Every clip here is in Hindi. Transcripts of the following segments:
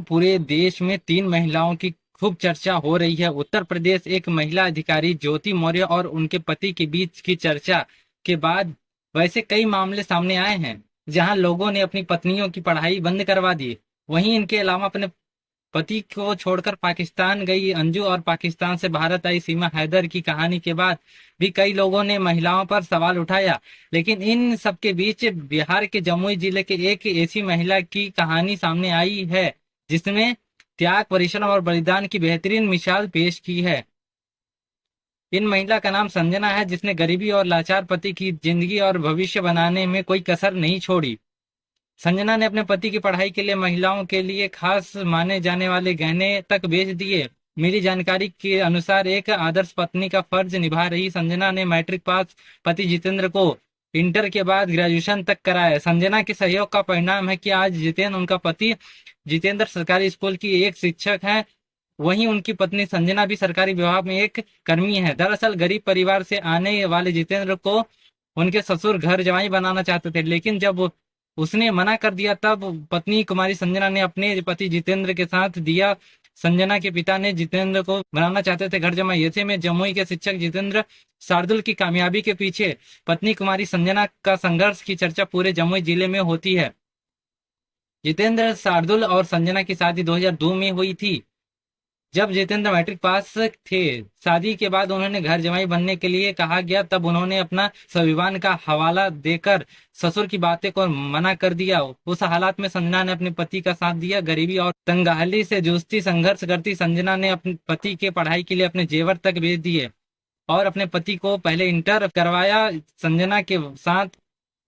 पूरे देश में तीन महिलाओं की खूब चर्चा हो रही है। उत्तर प्रदेश एक महिला अधिकारी ज्योति मौर्य और उनके पति के बीच की चर्चा के बाद वैसे कई मामले सामने आए हैं जहां लोगों ने अपनी पत्नियों की पढ़ाई बंद करवा दी। वहीं इनके अलावा अपने पति को छोड़कर पाकिस्तान गई अंजू और पाकिस्तान से भारत आई सीमा हैदर की कहानी के बाद भी कई लोगों ने महिलाओं पर सवाल उठाया। लेकिन इन सबके बीच बिहार के जमुई जिले के एक ऐसी महिला की कहानी सामने आई है जिसने त्याग, परिश्रम और बलिदान की बेहतरीन मिसाल पेश की है। इन महिला का नाम संजना है, जिसने गरीबी और लाचार पति की जिंदगी और भविष्य बनाने में कोई कसर नहीं छोड़ी। संजना ने अपने पति की पढ़ाई के लिए महिलाओं के लिए खास माने जाने वाले गहने तक बेच दिए। मिली जानकारी के अनुसार एक आदर्श पत्नी का फर्ज निभा रही संजना ने मैट्रिक पास पति जितेंद्र को इंटर के बाद ग्रेजुएशन तक कराया। संजना के सहयोग का परिणाम है कि आज उनका पति जितेंद्र सरकारी स्कूल की एक शिक्षक है। वहीं उनकी पत्नी संजना भी सरकारी विभाग में एक कर्मी है। दरअसल गरीब परिवार से आने वाले जितेंद्र को उनके ससुर घर जमाई बनाना चाहते थे, लेकिन जब उसने मना कर दिया तब पत्नी कुमारी संजना ने अपने पति जितेंद्र के साथ दिया। संजना के पिता ने जितेंद्र को बनाना चाहते थे घर जमाई। ऐसे में जमुई के शिक्षक जितेंद्र शार्दुल की कामयाबी के पीछे पत्नी कुमारी संजना का संघर्ष की चर्चा पूरे जमुई जिले में होती है। जितेंद्र, शार्दुल और संजना की शादी 2002 में हुई थी, जब जितेंद्र मैट्रिक पास थे। शादी के बाद उन्होंने घर जमाई बनने के लिए कहा गया, तब उन्होंने अपना स्वाभिमान का हवाला देकर ससुर की बातें को मना कर दिया। उस हालात में संजना ने अपने पति का साथ दिया। गरीबी और तंगहाली से जूझती, संघर्ष करती संजना ने अपने पति के पढ़ाई के लिए अपने जेवर तक बेच दिए और अपने पति को पहले इंटर करवाया। संजना के साथ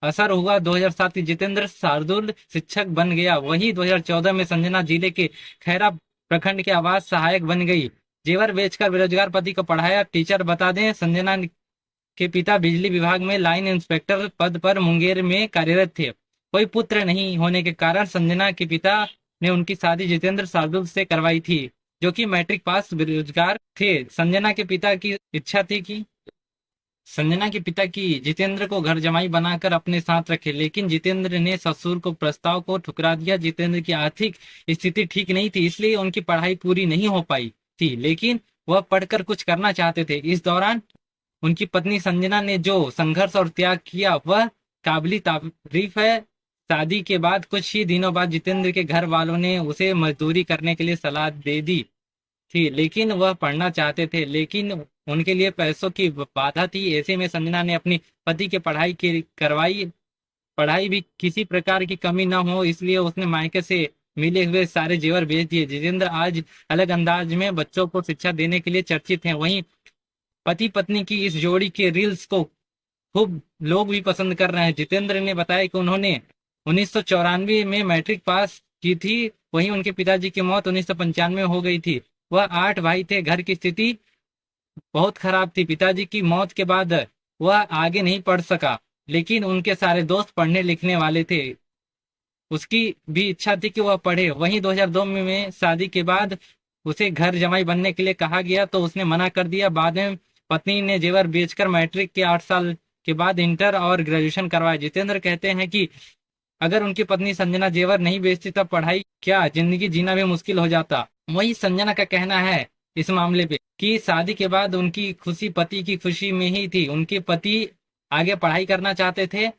असर हुआ 2007 की जितेंद्र शार्दुल शिक्षक बन गया। वहीं 2014 में संजना जिले के खैरा प्रखंड के आवास सहायक बन गई। जेवर बेचकर बेरोजगार पति को पढ़ाया। टीचर बता दें, संजना के पिता बिजली विभाग में लाइन इंस्पेक्टर पद पर मुंगेर में कार्यरत थे। कोई पुत्र नहीं होने के कारण संजना के पिता ने उनकी शादी जितेंद्र शार्दुल से करवाई थी, जो कि मैट्रिक पास बेरोजगार थे। संजना के पिता की इच्छा थी कि संजना के पिता की जितेंद्र को घर जमाई बनाकर अपने साथ रखे, लेकिन जितेंद्र ने ससुर को प्रस्ताव को ठुकरा दिया। जितेंद्र की आर्थिक स्थिति ठीक नहीं थी, इसलिए उनकी पढ़ाई पूरी नहीं हो पाई थी, लेकिन वह पढ़कर कुछ करना चाहते थे। इस दौरान उनकी पत्नी संजना ने जो संघर्ष और त्याग किया वह काबिल तारीफ है। शादी के बाद कुछ ही दिनों बाद जितेंद्र के घर वालों ने उसे मजदूरी करने के लिए सलाह दे दी थी, लेकिन वह पढ़ना चाहते थे, लेकिन उनके लिए पैसों की बाधा थी। ऐसे में संजना ने अपनी पति के पढ़ाई की करवाई। पढ़ाई भी किसी प्रकार की कमी न हो, इसलिए उसने मायके से मिले हुए सारे जेवर बेच दिए। जितेंद्र आज अलग अंदाज में बच्चों को शिक्षा देने के लिए चर्चित हैं। वहीं पति पत्नी की इस जोड़ी के रील्स को खूब लोग भी पसंद कर रहे हैं। जितेंद्र ने बताया कि उन्होंने 1994 में मैट्रिक पास की थी। वहीं उनके पिताजी की मौत 1995 में हो गई थी। वह 8 भाई थे। घर की स्थिति बहुत खराब थी। पिताजी की मौत के बाद वह आगे नहीं पढ़ सका, लेकिन उनके सारे दोस्त पढ़ने लिखने वाले थे। उसकी भी इच्छा थी कि वह पढ़े। वहीं 2002 में शादी के बाद उसे घर जमाई बनने के लिए कहा गया तो उसने मना कर दिया। बाद में पत्नी ने जेवर बेचकर मैट्रिक के 8 साल के बाद इंटर और ग्रेजुएशन करवाया। जितेंद्र कहते हैं कि अगर उनकी पत्नी संजना जेवर नहीं बेचती तब पढ़ाई क्या, जिंदगी जीना भी मुश्किल हो जाता। वही संजना का कहना है इस मामले पे कि शादी के बाद उनकी खुशी पति की खुशी में ही थी। उनके पति आगे पढ़ाई करना चाहते थे।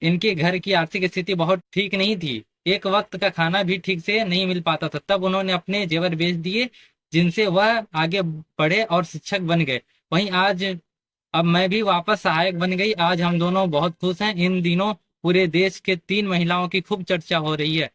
इनके घर की आर्थिक स्थिति बहुत ठीक नहीं थी। एक वक्त का खाना भी ठीक से नहीं मिल पाता था। तब उन्होंने अपने जेवर बेच दिए, जिनसे वह आगे बढ़े और शिक्षक बन गए। वहीं आज अब मैं भी वापस सहायक बन गई। आज हम दोनों बहुत खुश हैं। इन दिनों पूरे देश के 3 महिलाओं की खूब चर्चा हो रही है।